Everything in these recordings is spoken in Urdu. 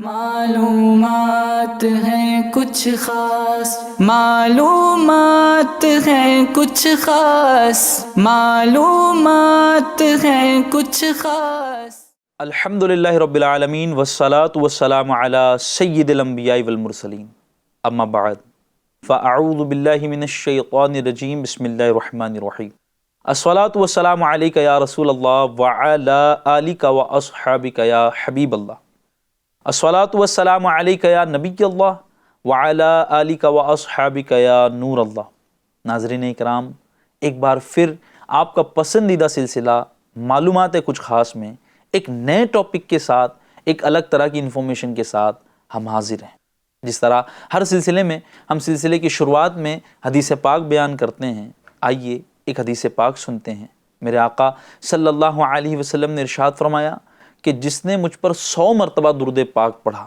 معلومات ہیں کچھ خاص، معلومات ہیں کچھ خاص، معلومات ہیں کچھ خاص۔ الحمدللہ رب العالمین والصلاة والسلام علی سید الانبیاء والمرسلین، اما بعد فاعوذ باللہ من الشیطان الرجیم، بسم اللہ الرحمن الرحیم۔ الصلاة والسلام علیک یا رسول اللہ وعلی آلک واصحابک یا حبیب اللہ۔ الصلاة والسلام علیک یا نبی اللہ وعلی آلک واصحابک یا نور اللہ۔ ناظرین اکرام، ایک بار پھر آپ کا پسندیدہ سلسلہ معلومات کچھ خاص میں ایک نئے ٹاپک کے ساتھ، ایک الگ طرح کی انفارمیشن کے ساتھ ہم حاضر ہیں۔ جس طرح ہر سلسلے میں ہم سلسلے کی شروعات میں حدیث پاک بیان کرتے ہیں، آئیے ایک حدیث پاک سنتے ہیں۔ میرے آقا صلی اللہ علیہ وسلم نے ارشاد فرمایا کہ جس نے مجھ پر 100 مرتبہ درود پاک پڑھا،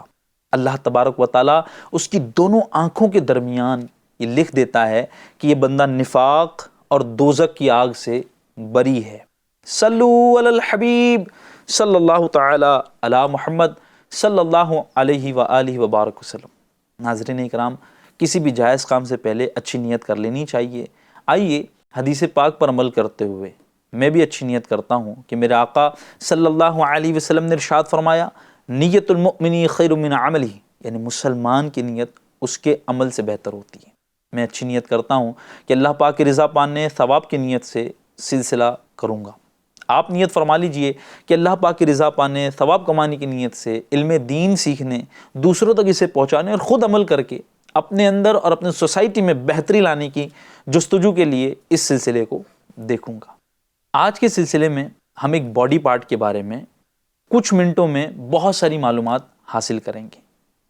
اللہ تبارک و تعالیٰ اس کی دونوں آنکھوں کے درمیان یہ لکھ دیتا ہے کہ یہ بندہ نفاق اور دوزخ کی آگ سے بری ہے۔ صلو علی الحبیب صلی اللہ تعالی علی محمد صلی اللہ علیہ وآلہ وبارک وسلم۔ ناظرین اکرام، کسی بھی جائز کام سے پہلے اچھی نیت کر لینی چاہیے۔ آئیے حدیث پاک پر عمل کرتے ہوئے میں بھی اچھی نیت کرتا ہوں کہ میرے آقا صلی اللہ علیہ وسلم نے ارشاد فرمایا، نیت المؤمن خیر من عملہ، یعنی مسلمان کی نیت اس کے عمل سے بہتر ہوتی ہے۔ میں اچھی نیت کرتا ہوں کہ اللہ پاک کی رضا پانے ثواب کی نیت سے سلسلہ کروں گا۔ آپ نیت فرما لیجئے کہ اللہ پاک کی رضا پانے ثواب کمانے کی نیت سے علم دین سیکھنے، دوسروں تک اسے پہنچانے اور خود عمل کر کے اپنے اندر اور اپنے سوسائٹی میں بہتری لانے کی جستجو کے لیے اس سلسلے کو دیکھوں گا۔ آج کے سلسلے میں ہم ایک باڈی پارٹ کے بارے میں کچھ منٹوں میں بہت ساری معلومات حاصل کریں گے۔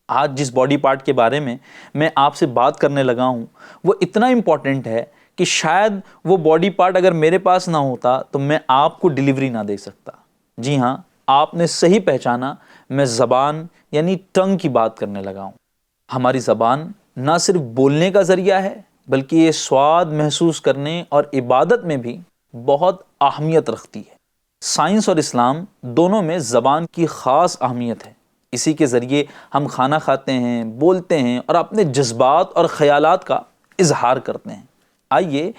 آج جس باڈی پارٹ کے بارے میں آپ سے بات کرنے لگا ہوں وہ اتنا امپورٹنٹ ہے کہ شاید وہ باڈی پارٹ اگر میرے پاس نہ ہوتا تو میں آپ کو ڈیلیوری نہ دے سکتا۔ جی ہاں، آپ نے صحیح پہچانا، میں زبان یعنی ٹنگ کی بات کرنے لگا ہوں۔ ہماری زبان نہ صرف بولنے کا ذریعہ ہے بلکہ یہ سواد محسوس کرنے اور عبادت میں بھی بہت اہمیت رکھتی ہے۔ سائنس اور اسلام دونوں میں زبان کی خاص اہمیت ہے۔ اسی کے ذریعے ہم کھانا کھاتے ہیں، بولتے ہیں اور اپنے جذبات اور خیالات کا اظہار کرتے ہیں۔ آئیے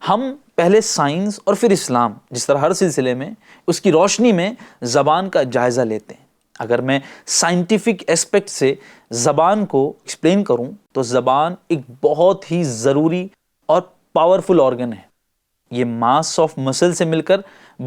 ہم پہلے سائنس اور پھر اسلام، جس طرح ہر سلسلے میں، اس کی روشنی میں زبان کا جائزہ لیتے ہیں۔ اگر میں سائنٹیفک اسپیکٹ سے زبان کو ایکسپلین کروں تو زبان ایک بہت ہی ضروری اور پاورفل آرگن ہے۔ یہ ماس آف مسل سے مل کر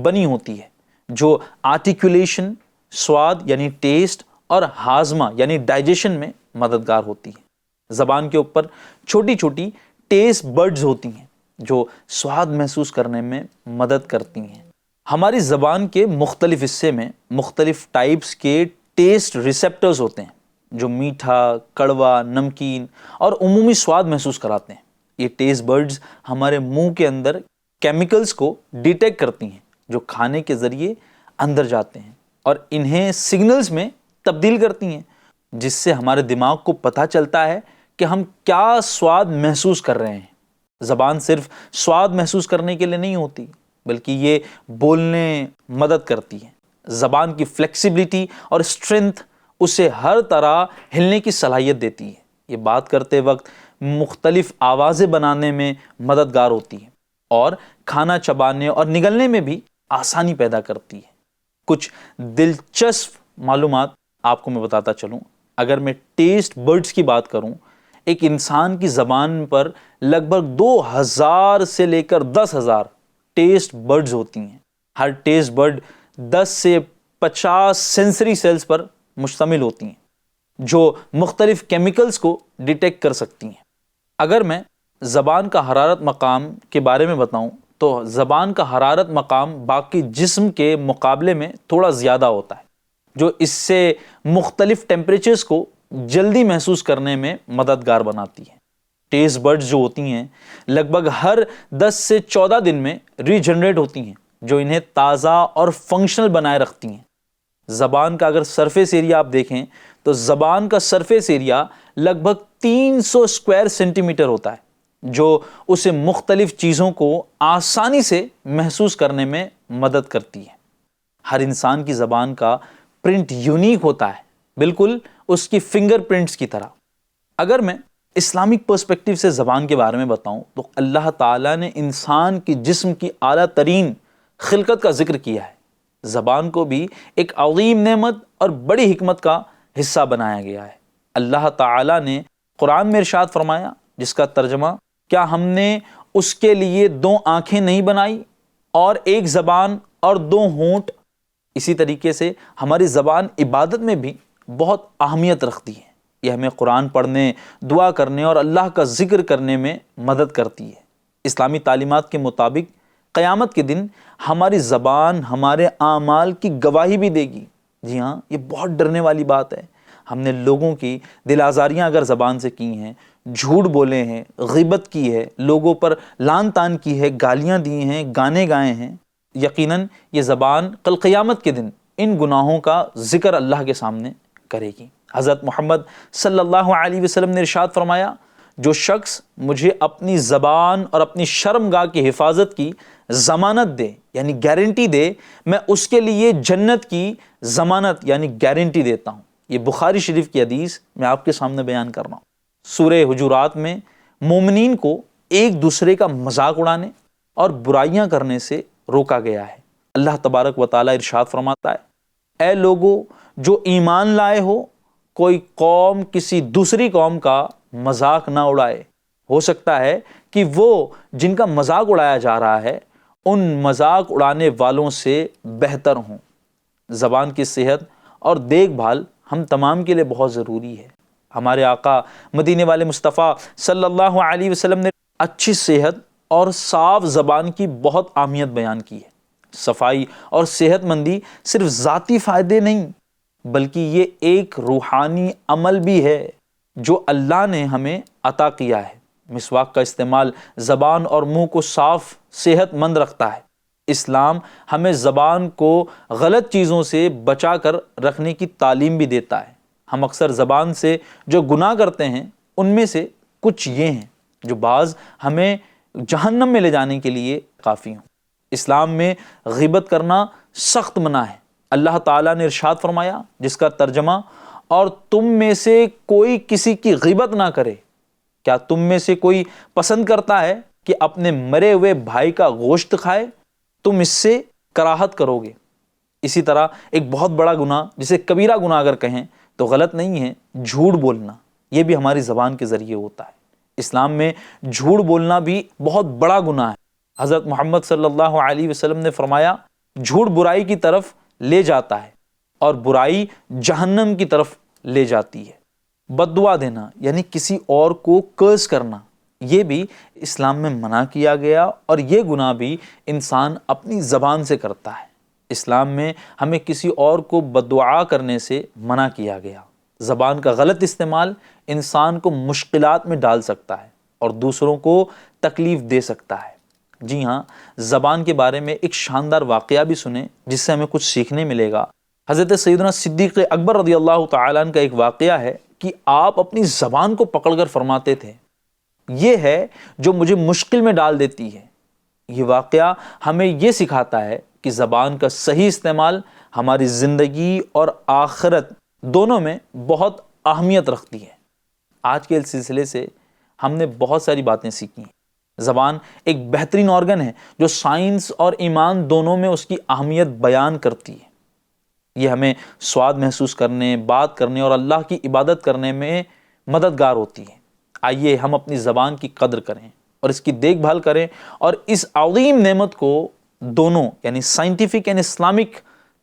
بنی ہوتی ہے جو آرٹیکولیشن، سواد یعنی ٹیسٹ اور ہاضمہ یعنی ڈائجیشن میں مددگار ہوتی ہے۔ زبان کے اوپر چھوٹی چھوٹی ٹیسٹ برڈز ہوتی ہیں جو سواد محسوس کرنے میں مدد کرتی ہیں۔ ہماری زبان کے مختلف حصے میں مختلف ٹائپس کے ٹیسٹ ریسیپٹرز ہوتے ہیں جو میٹھا، کڑوا، نمکین اور عمومی سواد محسوس کراتے ہیں۔ یہ ٹیسٹ برڈز ہمارے منہ کے اندر کیمیکلز کو ڈیٹیکٹ کرتی ہیں جو کھانے کے ذریعے اندر جاتے ہیں اور انہیں سگنلز میں تبدیل کرتی ہیں، جس سے ہمارے دماغ کو پتہ چلتا ہے کہ ہم کیا سواد محسوس کر رہے ہیں۔ زبان صرف سواد محسوس کرنے کے لیے نہیں ہوتی بلکہ یہ بولنے مدد کرتی ہے۔ زبان کی فلیکسیبلٹی اور اسٹرینتھ اسے ہر طرح ہلنے کی صلاحیت دیتی ہے۔ یہ بات کرتے وقت مختلف آوازیں بنانے میں مددگار ہوتی ہے اور کھانا چبانے اور نگلنے میں بھی آسانی پیدا کرتی ہے۔ کچھ دلچسپ معلومات آپ کو میں بتاتا چلوں۔ اگر میں ٹیسٹ برڈز کی بات کروں، ایک انسان کی زبان پر لگ بھگ 2000 سے لے کر 10,000 ٹیسٹ برڈز ہوتی ہیں۔ ہر ٹیسٹ برڈ 10 سے 50 سینسری سیلز پر مشتمل ہوتی ہیں جو مختلف کیمیکلز کو ڈیٹیکٹ کر سکتی ہیں۔ اگر میں زبان کا حرارت مقام کے بارے میں بتاؤں تو زبان کا حرارت مقام باقی جسم کے مقابلے میں تھوڑا زیادہ ہوتا ہے، جو اس سے مختلف ٹیمپریچرز کو جلدی محسوس کرنے میں مددگار بناتی ہے۔ ٹیسٹ برڈز جو ہوتی ہیں لگ بھگ ہر 10 سے 14 دن میں ری جنریٹ ہوتی ہیں، جو انہیں تازہ اور فنکشنل بنائے رکھتی ہیں۔ زبان کا اگر سرفیس ایریا آپ دیکھیں تو زبان کا سرفیس ایریا لگ بھگ 300 اسکوائر سینٹی میٹر ہوتا ہے، جو اسے مختلف چیزوں کو آسانی سے محسوس کرنے میں مدد کرتی ہے۔ ہر انسان کی زبان کا پرنٹ یونیک ہوتا ہے، بالکل اس کی فنگر پرنٹس کی طرح۔ اگر میں اسلامک پرسپیکٹیو سے زبان کے بارے میں بتاؤں تو اللہ تعالیٰ نے انسان کی جسم کی اعلیٰ ترین خلقت کا ذکر کیا ہے۔ زبان کو بھی ایک عظیم نعمت اور بڑی حکمت کا حصہ بنایا گیا ہے۔ اللہ تعالیٰ نے قرآن میں ارشاد فرمایا، جس کا ترجمہ، کیا ہم نے اس کے لیے 2 آنکھیں نہیں بنائی اور 1 زبان اور 2 ہونٹ؟ اسی طریقے سے ہماری زبان عبادت میں بھی بہت اہمیت رکھتی ہے۔ یہ ہمیں قرآن پڑھنے، دعا کرنے اور اللہ کا ذکر کرنے میں مدد کرتی ہے۔ اسلامی تعلیمات کے مطابق قیامت کے دن ہماری زبان ہمارے اعمال کی گواہی بھی دے گی۔ جی ہاں، یہ بہت ڈرنے والی بات ہے۔ ہم نے لوگوں کی دل آزاریاں اگر زبان سے کی ہیں، جھوٹ بولے ہیں، غیبت کی ہے، لوگوں پر لعن طعن کی ہے، گالیاں دی ہیں، گانے گائے ہیں، یقیناً یہ زبان کل قیامت کے دن ان گناہوں کا ذکر اللہ کے سامنے کرے گی۔ حضرت محمد صلی اللہ علیہ وسلم نے ارشاد فرمایا، جو شخص مجھے اپنی زبان اور اپنی شرمگاہ کی حفاظت کی ضمانت دے، یعنی گارنٹی دے، میں اس کے لیے جنت کی ضمانت یعنی گارنٹی دیتا ہوں۔ یہ بخاری شریف کی حدیث میں آپ کے سامنے بیان کر رہا ہوں۔ سورہ حجرات میں مومنین کو ایک دوسرے کا مذاق اڑانے اور برائیاں کرنے سے روکا گیا ہے۔ اللہ تبارک و تعالیٰ ارشاد فرماتا ہے، اے لوگو جو ایمان لائے ہو، کوئی قوم کسی دوسری قوم کا مذاق نہ اڑائے۔ ہو سکتا ہے کہ وہ جن کا مذاق اڑایا جا رہا ہے ان مذاق اڑانے والوں سے بہتر ہوں۔ زبان کی صحت اور دیکھ بھال ہم تمام کے لیے بہت ضروری ہے۔ ہمارے آقا مدینے والے مصطفیٰ صلی اللہ علیہ وسلم نے اچھی صحت اور صاف زبان کی بہت اہمیت بیان کی ہے۔ صفائی اور صحت مندی صرف ذاتی فائدے نہیں بلکہ یہ ایک روحانی عمل بھی ہے جو اللہ نے ہمیں عطا کیا ہے۔ مسواک کا استعمال زبان اور منہ کو صاف صحت مند رکھتا ہے۔ اسلام ہمیں زبان کو غلط چیزوں سے بچا کر رکھنے کی تعلیم بھی دیتا ہے۔ ہم اکثر زبان سے جو گناہ کرتے ہیں ان میں سے کچھ یہ ہیں جو بعض ہمیں جہنم میں لے جانے کے لیے کافی ہوں۔ اسلام میں غیبت کرنا سخت منع ہے۔ اللہ تعالیٰ نے ارشاد فرمایا، جس کا ترجمہ، اور تم میں سے کوئی کسی کی غیبت نہ کرے۔ کیا تم میں سے کوئی پسند کرتا ہے کہ اپنے مرے ہوئے بھائی کا گوشت کھائے؟ تم اس سے کراہت کرو گے۔ اسی طرح ایک بہت بڑا گناہ جسے کبیرہ گناہ اگر کہیں تو غلط نہیں ہے، جھوٹ بولنا۔ یہ بھی ہماری زبان کے ذریعے ہوتا ہے۔ اسلام میں جھوٹ بولنا بھی بہت بڑا گناہ ہے۔ حضرت محمد صلی اللہ علیہ وسلم نے فرمایا، جھوٹ برائی کی طرف لے جاتا ہے اور برائی جہنم کی طرف لے جاتی ہے۔ بد دعا دینا یعنی کسی اور کو کرس کرنا، یہ بھی اسلام میں منع کیا گیا اور یہ گناہ بھی انسان اپنی زبان سے کرتا ہے۔ اسلام میں ہمیں کسی اور کو بد دعا کرنے سے منع کیا گیا۔ زبان کا غلط استعمال انسان کو مشکلات میں ڈال سکتا ہے اور دوسروں کو تکلیف دے سکتا ہے۔ جی ہاں، زبان کے بارے میں ایک شاندار واقعہ بھی سنیں جس سے ہمیں کچھ سیکھنے ملے گا۔ حضرت سیدنا صدیق اکبر رضی اللہ تعالیٰ عنہ کا ایک واقعہ ہے کہ آپ اپنی زبان کو پکڑ کر فرماتے تھے، یہ ہے جو مجھے مشکل میں ڈال دیتی ہے۔ یہ واقعہ ہمیں یہ سکھاتا ہے کہ زبان کا صحیح استعمال ہماری زندگی اور آخرت دونوں میں بہت اہمیت رکھتی ہے۔ آج کے اس سلسلے سے ہم نے بہت ساری باتیں سیکھی ہیں۔ زبان ایک بہترین آرگن ہے جو سائنس اور ایمان دونوں میں اس کی اہمیت بیان کرتی ہے۔ یہ ہمیں سواد محسوس کرنے، بات کرنے اور اللہ کی عبادت کرنے میں مددگار ہوتی ہے۔ آئیے ہم اپنی زبان کی قدر کریں اور اس کی دیکھ بھال کریں اور اس عظیم نعمت کو دونوں یعنی سائنٹیفک اینڈ اسلامک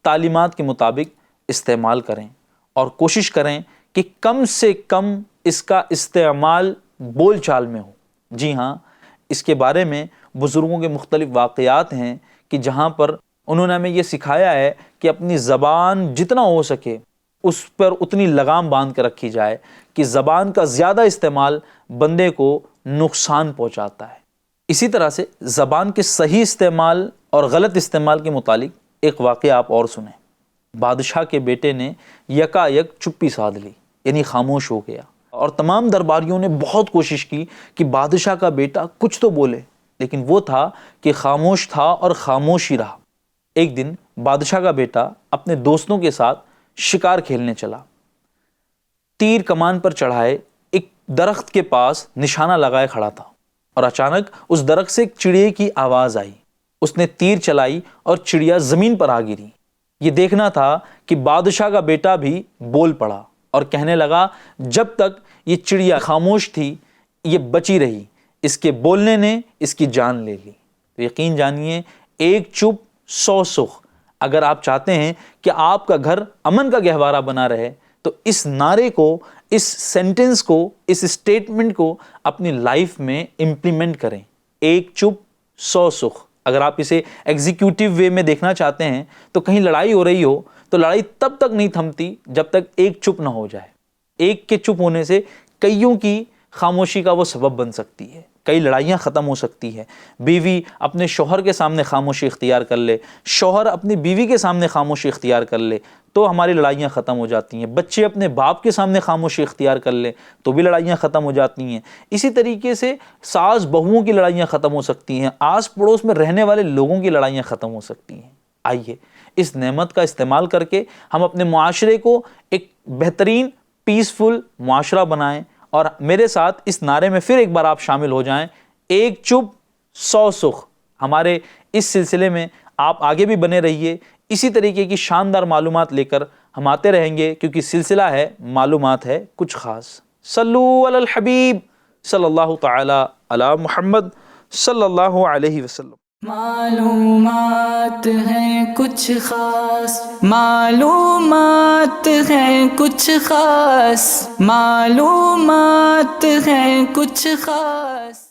تعلیمات کے مطابق استعمال کریں اور کوشش کریں کہ کم سے کم اس کا استعمال بول چال میں ہو۔ جی ہاں، اس کے بارے میں بزرگوں کے مختلف واقعات ہیں کہ جہاں پر انہوں نے ہمیں یہ سکھایا ہے کہ اپنی زبان جتنا ہو سکے اس پر اتنی لگام باندھ کے رکھی جائے کہ زبان کا زیادہ استعمال بندے کو نقصان پہنچاتا ہے۔ اسی طرح سے زبان کے صحیح استعمال اور غلط استعمال کے متعلق ایک واقعہ آپ اور سنیں۔ بادشاہ کے بیٹے نے یکا یک چپی سادھ لی، یعنی خاموش ہو گیا، اور تمام درباریوں نے بہت کوشش کی کہ بادشاہ کا بیٹا کچھ تو بولے، لیکن وہ تھا کہ خاموش تھا اور خاموش ہی رہا۔ ایک دن بادشاہ کا بیٹا اپنے دوستوں کے ساتھ شکار کھیلنے چلا۔ تیر کمان پر چڑھائے ایک درخت کے پاس نشانہ لگائے کھڑا تھا، اور اچانک اس درخت سے ایک چڑیا کی آواز آئی۔ اس نے تیر چلائی اور چڑیا زمین پر آ گری۔ یہ دیکھنا تھا کہ بادشاہ کا بیٹا بھی بول پڑا اور کہنے لگا، جب تک یہ چڑیا خاموش تھی یہ بچی رہی، اس کے بولنے نے اس کی جان لے لی۔ تو یقین جانیے، ایک چپ 100 سخ۔ اگر آپ چاہتے ہیں کہ آپ کا گھر امن کا گہوارہ بنا رہے تو اس نعرے کو، اس سینٹنس کو، اس اسٹیٹمنٹ کو اپنی لائف میں امپلیمنٹ کریں۔ ایک چپ 100 سخ۔ اگر آپ اسے ایگزیکیوٹیو وے میں دیکھنا چاہتے ہیں تو کہیں لڑائی ہو رہی ہو تو لڑائی تب تک نہیں تھمتی جب تک ایک چپ نہ ہو جائے۔ ایک کے چپ ہونے سے کئیوں کی خاموشی کا وہ سبب بن سکتی ہے، کئی لڑائیاں ختم ہو سکتی ہے۔ بیوی اپنے شوہر کے سامنے خاموشی اختیار کر لے، شوہر اپنی بیوی کے سامنے خاموشی اختیار کر لے تو ہماری لڑائیاں ختم ہو جاتی ہیں۔ بچے اپنے باپ کے سامنے خاموشی اختیار کر لے تو بھی لڑائیاں ختم ہو جاتی ہیں۔ اسی طریقے سے ساس بہوؤں کی لڑائیاں ختم ہو سکتی ہیں، آس پڑوس میں رہنے والے لوگوں کی لڑائیاں ختم ہو سکتی ہیں۔ آئیے اس نعمت کا استعمال کر کے ہم اپنے معاشرے کو ایک بہترین پیسفل معاشرہ بنائیں، اور میرے ساتھ اس نعرے میں پھر ایک بار آپ شامل ہو جائیں، ایک چپ 100 سخ۔ ہمارے اس سلسلے میں آپ آگے بھی بنے رہیے، اسی طریقے کی شاندار معلومات لے کر ہم آتے رہیں گے، کیونکہ سلسلہ ہے معلومات ہے کچھ خاص۔ صلو علی الحبیب صلی اللہ تعالی علی محمد صلی اللہ علیہ وسلم۔ معلومات ہیں کچھ خاص، معلومات ہیں کچھ خاص، معلومات ہیں کچھ خاص۔